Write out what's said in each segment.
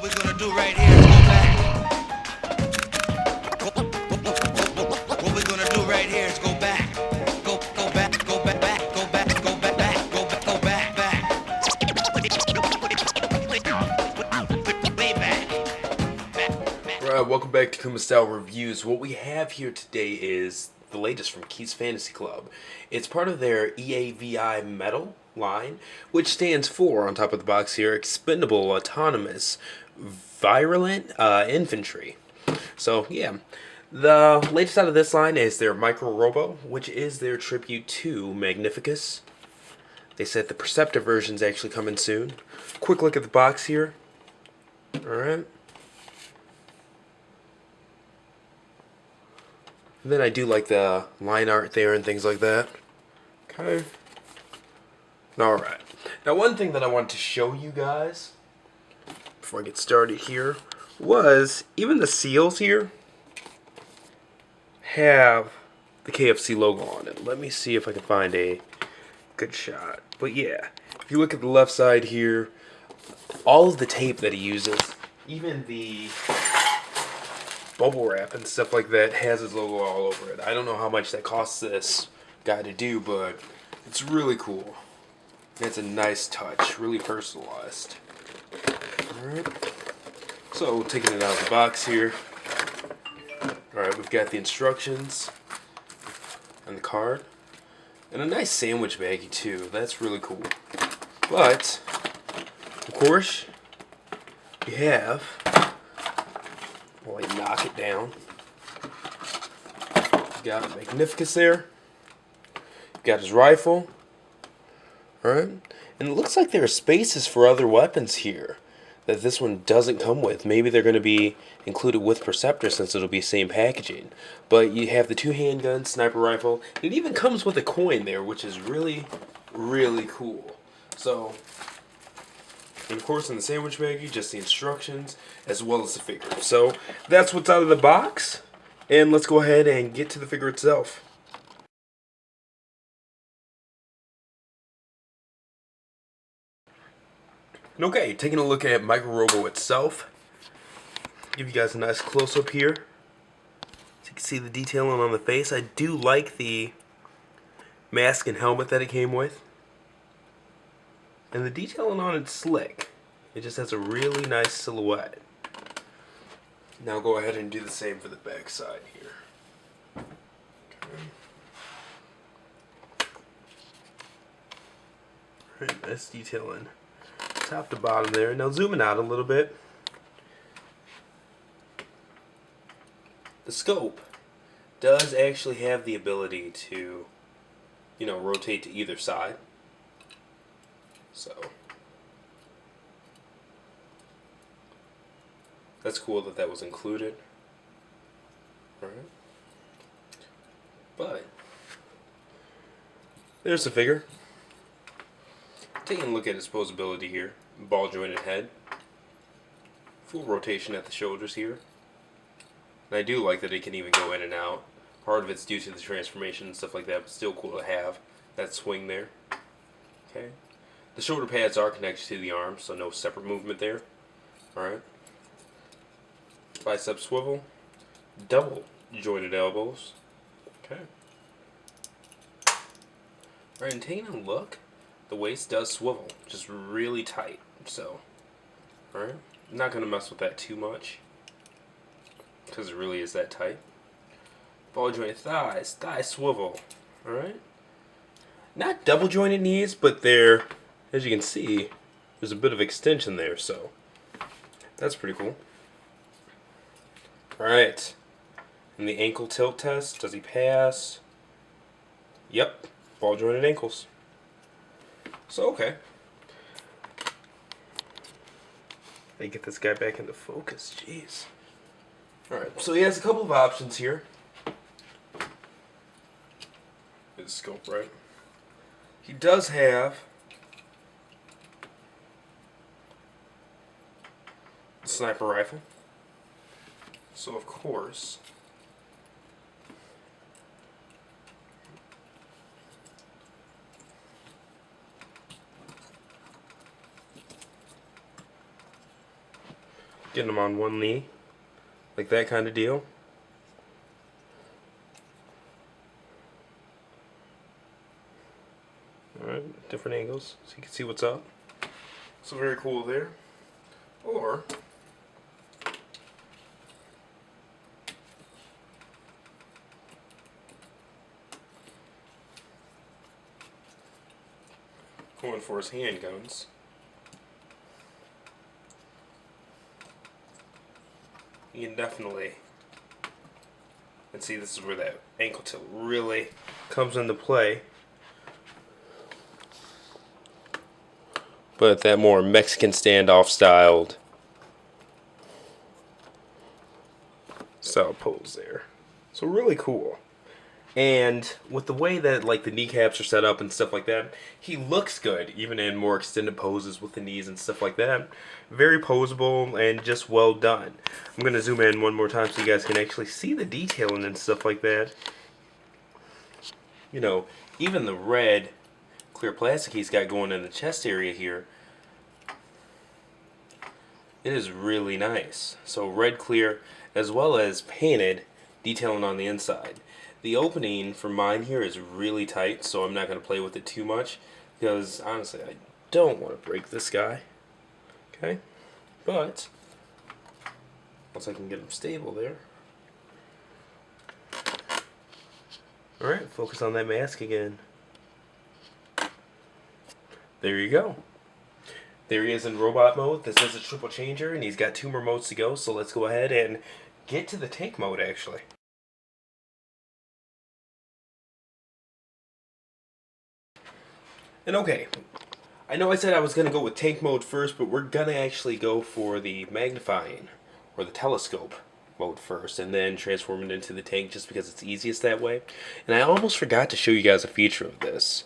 What we're gonna do right here is go back. What we're gonna do right here is go back. Go back, go back, back, go back, go back, back, go back, back. Way back. Alright, welcome back to Kuma Style Reviews. What we have here today is the latest from Keith's Fantasy Club. It's part of their E.A.V.I. medal line, which stands for, on top of the box here, Expendable Autonomous Virulent Infantry. So, yeah. The latest out of this line is their Micro Robo, which is their tribute to Magnificus. They said the Perceptor version's actually coming soon. Quick look at the box here. Alright. Then I do like the line art there and things like that. Okay. Alright. Now one thing that I wanted to show you guys before I get started here was even the seals here have the KFC logo on it. Let me see if I can find a good shot. But yeah, if you look at the left side here, all of the tape that he uses, even the bubble wrap and stuff like that, has his logo all over it. I don't know how much that costs this guy to do, but it's really cool. It's a nice touch, really personalized. Alright, so taking it out of the box here. Alright, we've got the instructions and the card. And a nice sandwich baggie too, that's really cool. But, of course, you have, well, I knock it down. You got Magnificus there. You got his rifle. Alright, and it looks like there are spaces for other weapons here that this one doesn't come with. Maybe they're going to be included with Perceptor since it'll be same packaging. But you have the two handguns, sniper rifle. It even comes with a coin there, which is really, really cool. So, and of course in the sandwich baggie, just the instructions as well as the figure. So that's what's out of the box. And let's go ahead and get to the figure itself. Okay, taking a look at Micro Robo itself. Give you guys a nice close-up here. So you can see the detailing on the face. I do like the mask and helmet that it came with. And the detailing on it's slick. It just has a really nice silhouette. Now go ahead and do the same for the back side here. Okay. Alright, nice detailing top to bottom there. Now zooming out a little bit. The scope does actually have the ability to, rotate to either side. So that's cool that that was included. Alright. But there's the figure. Taking a look at its posability here. Ball jointed head. Full rotation at the shoulders here. And I do like that it can even go in and out. Part of it's due to the transformation and stuff like that, but still cool to have that swing there. Okay. The shoulder pads are connected to the arm, so no separate movement there. Alright. Bicep swivel. Double jointed elbows. Okay. Alright, and taking a look, the waist does swivel, just really tight. So, alright. I'm not going to mess with that too much, because it really is that tight. Ball jointed thighs, thigh swivel. Alright. Not double jointed knees, but they're, as you can see, there's a bit of extension there, so that's pretty cool. Alright. And the ankle tilt test, does he pass? Yep. Ball jointed ankles. So, okay. I get this guy back into focus, jeez. Alright, so he has a couple of options here. His scope, right? He does have a sniper rifle. So, of course, Getting them on one knee, like that kind of deal. Alright, different angles so you can see what's up. So very cool there. Or going for his handguns. You can definitely, and see, this is where that ankle tilt really comes into play. But that more Mexican standoff styled style pose there. So really cool. And with the way that like the kneecaps are set up and stuff like that, he looks good even in more extended poses with the knees and stuff like that. Very poseable and just well done. I'm going to zoom in one more time so you guys can actually see the detailing and stuff like that. You know, even the red clear plastic he's got going in the chest area here, it is really nice. So red clear as well as painted detailing on the inside. The opening for mine here is really tight, so I'm not going to play with it too much because honestly I don't want to break this guy. Okay, but once I can get him stable there. Alright, focus on that mask again. There you go. There he is in robot mode. This is a triple changer, and he's got 2 more modes to go, so let's go ahead and get to the tank mode, actually. And okay, I know I said I was going to go with tank mode first, but we're going to actually go for the magnifying, or the telescope mode first, and then transform it into the tank just because it's easiest that way. And I almost forgot to show you guys a feature of this.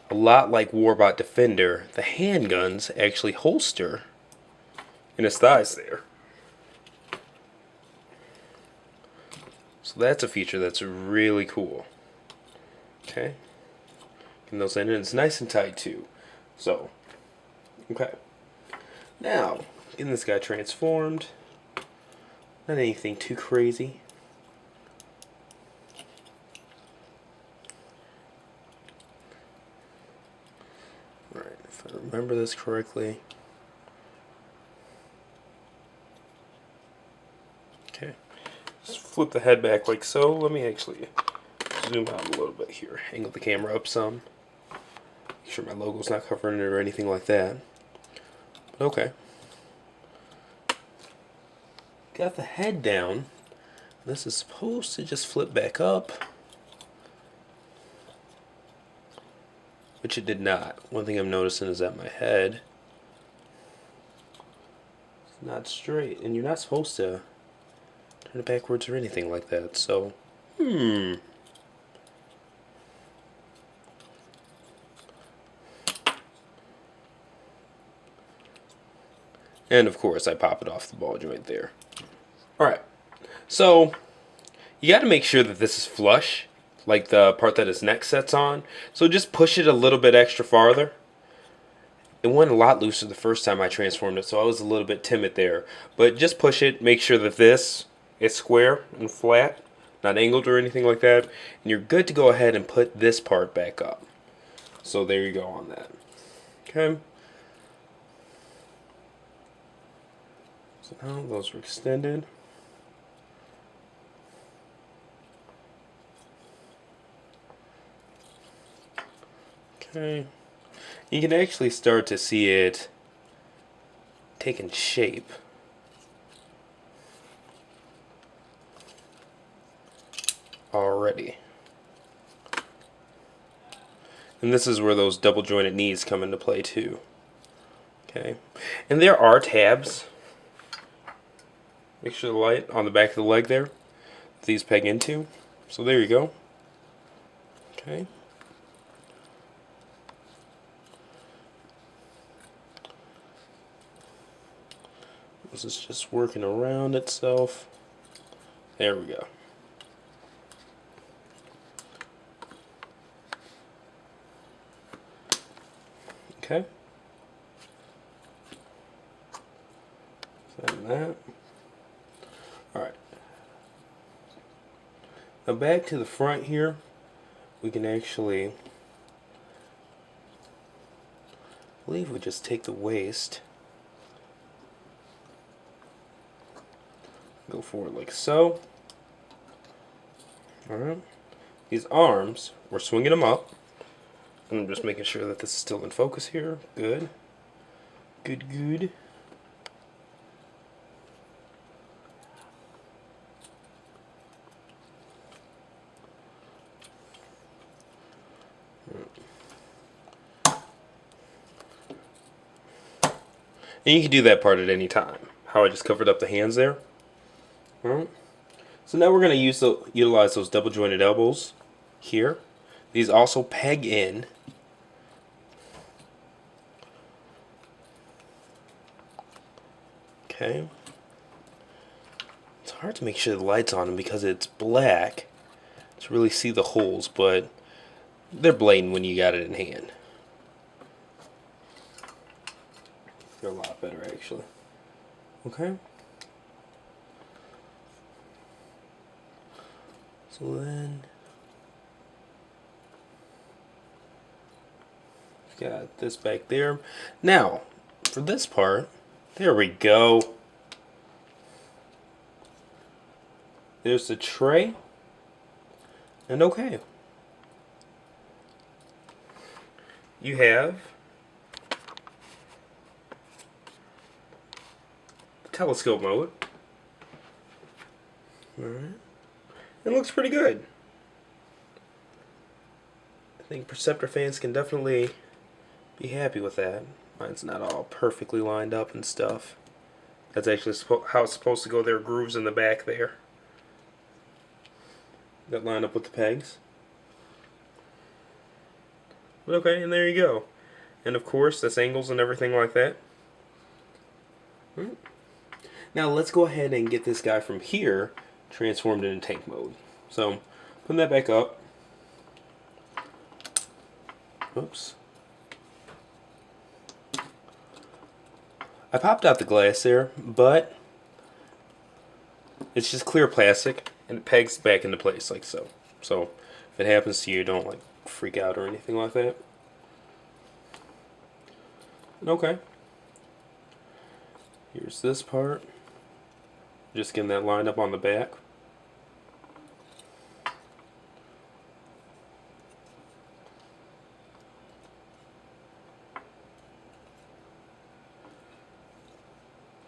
A lot like Warbot Defender, the handguns actually holster in his thighs there. So that's a feature that's really cool. Okay. Getting those in, and it's nice and tight too. So, okay. Now, getting this guy transformed. Not anything too crazy. Alright, if I remember this correctly. Okay. Just flip the head back like so. Let me actually zoom out a little bit here. Angle the camera up some. Make sure my logo's not covering it or anything like that. But okay. Got the head down. This is supposed to just flip back up. Which it did not. One thing I'm noticing is that my head is not straight. And you're not supposed to turn it backwards or anything like that. So, And of course I pop it off the ball joint there. Alright. So, you got to make sure that this is flush, like the part that his neck sets on. So just push it a little bit extra farther. It went a lot looser the first time I transformed it, so I was a little bit timid there. But just push it, make sure that this is square and flat, not angled or anything like that. And you're good to go ahead and put this part back up. So there you go on that. Okay. So now those are extended. Okay. You can actually start to see it taking shape. Already. And this is where those double jointed knees come into play too. Okay. And there are tabs. Make sure the light on the back of the leg there. These peg into. So there you go. Okay. This is just working around itself. There we go. Okay. Send that. Alright. Now back to the front here, we can actually, I believe we just take the waist, go forward like so. Alright. These arms, we're swinging them up. And I'm just making sure that this is still in focus here. Good. Good, good. And you can do that part at any time. How I just covered up the hands there. Alright. So now we're going to utilize those double jointed elbows here. These also peg in. Okay. It's hard to make sure the light's on them because it's black to really see the holes, but they're blatant when you got it in hand. They're a lot better actually. Okay. So then we've got this back there. Now, for this part, there we go. There's the tray. And okay. You have telescope mode. Alright. It looks pretty good. I think Perceptor fans can definitely be happy with that. Mine's not all perfectly lined up and stuff. That's actually how it's supposed to go. There are grooves in the back there that line up with the pegs. But okay, and there you go. And of course, that's angles and everything like that. Now let's go ahead and get this guy from here transformed into tank mode. So, putting that back up. Oops. I popped out the glass there, but it's just clear plastic and it pegs back into place like so. So, if it happens to you, don't like freak out or anything like that. Okay. Here's this part. Just getting that lined up on the back.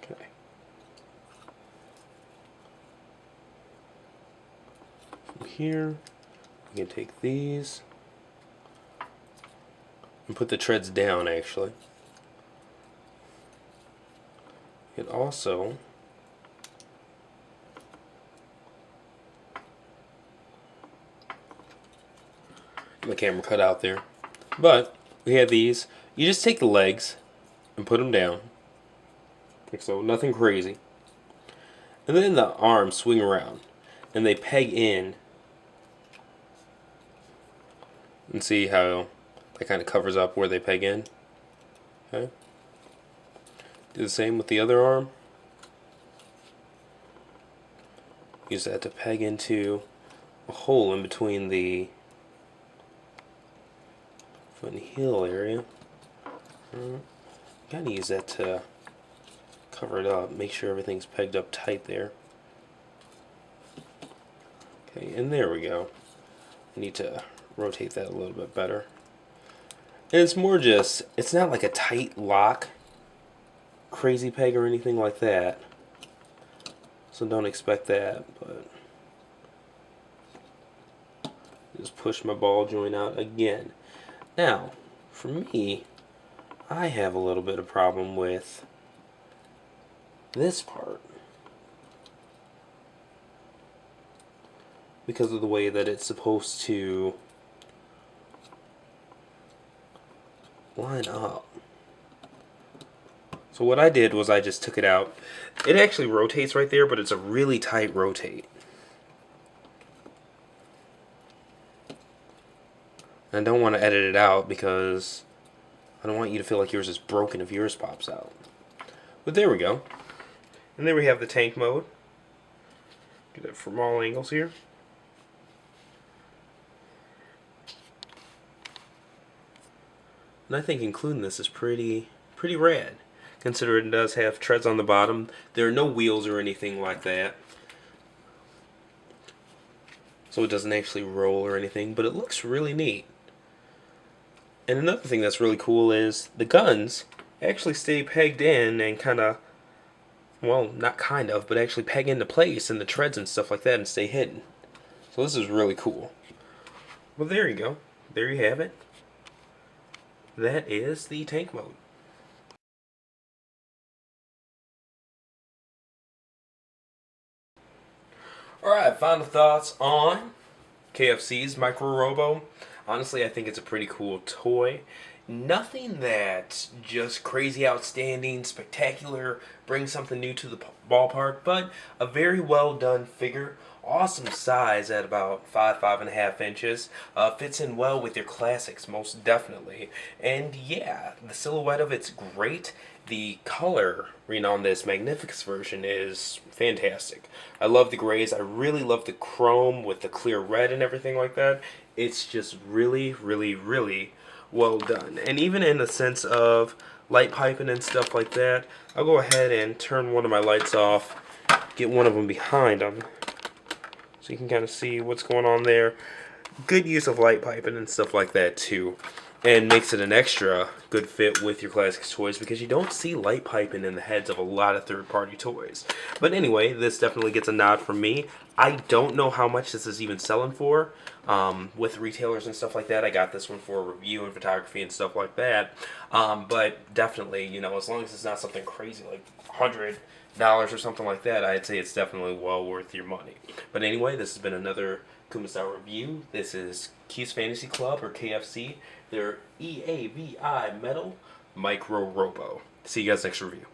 Okay. From here, we can take these and put the treads down actually. It also the camera cut out there, but we have these. You just take the legs and put them down like so, nothing crazy, and then the arms swing around and they peg in, and see how that kind of covers up where they peg in. Okay, do the same with the other arm. Use that to peg into a hole in between the foot and heel area. Gotta use that to cover it up, make sure everything's pegged up tight there. Okay, and there we go. I need to rotate that a little bit better. And it's more just, it's not like a tight lock, crazy peg or anything like that. So don't expect that, but just push my ball joint out again. Now, for me, I have a little bit of problem with this part because of the way that it's supposed to line up. So what I did was I just took it out. It actually rotates right there, but it's a really tight rotate. And I don't want to edit it out because I don't want you to feel like yours is broken if yours pops out. But there we go. And then we have the tank mode. Get it from all angles here. And I think including this is pretty rad, considering it does have treads on the bottom. There are no wheels or anything like that, so it doesn't actually roll or anything, but it looks really neat. And another thing that's really cool is the guns actually stay pegged in and kind of, well, not kind of, but actually peg into place in the treads and stuff like that and stay hidden. So this is really cool. Well, there you go. There you have it. That is the tank mode. Alright, final thoughts on KFC's Micro Robo. Honestly, I think it's a pretty cool toy. Nothing that just crazy outstanding, spectacular, brings something new to the ballpark, but a very well done figure. Awesome size at about 5.5 inches. Fits in well with your classics, most definitely. And yeah, the silhouette of it's great. The color on this Magnificus version is fantastic. I love the grays. I really love the chrome with the clear red and everything like that. It's just really, really, really well done. And even in the sense of light piping and stuff like that, I'll go ahead and turn one of my lights off, get one of them behind them, so you can kind of see what's going on there. Good use of light piping and stuff like that too. And makes it an extra good fit with your Classics toys because you don't see light piping in the heads of a lot of third-party toys. But anyway, this definitely gets a nod from me. I don't know how much this is even selling for with retailers and stuff like that. I got this one for review and photography and stuff like that. But definitely, you know, as long as it's not something crazy like $100 or something like that, I'd say it's definitely well worth your money. But anyway, this has been another Kumasao review. This is Q's Fantasy Club, or KFC. Their E.A.V.I. Metal Micro Robo. See you guys next review.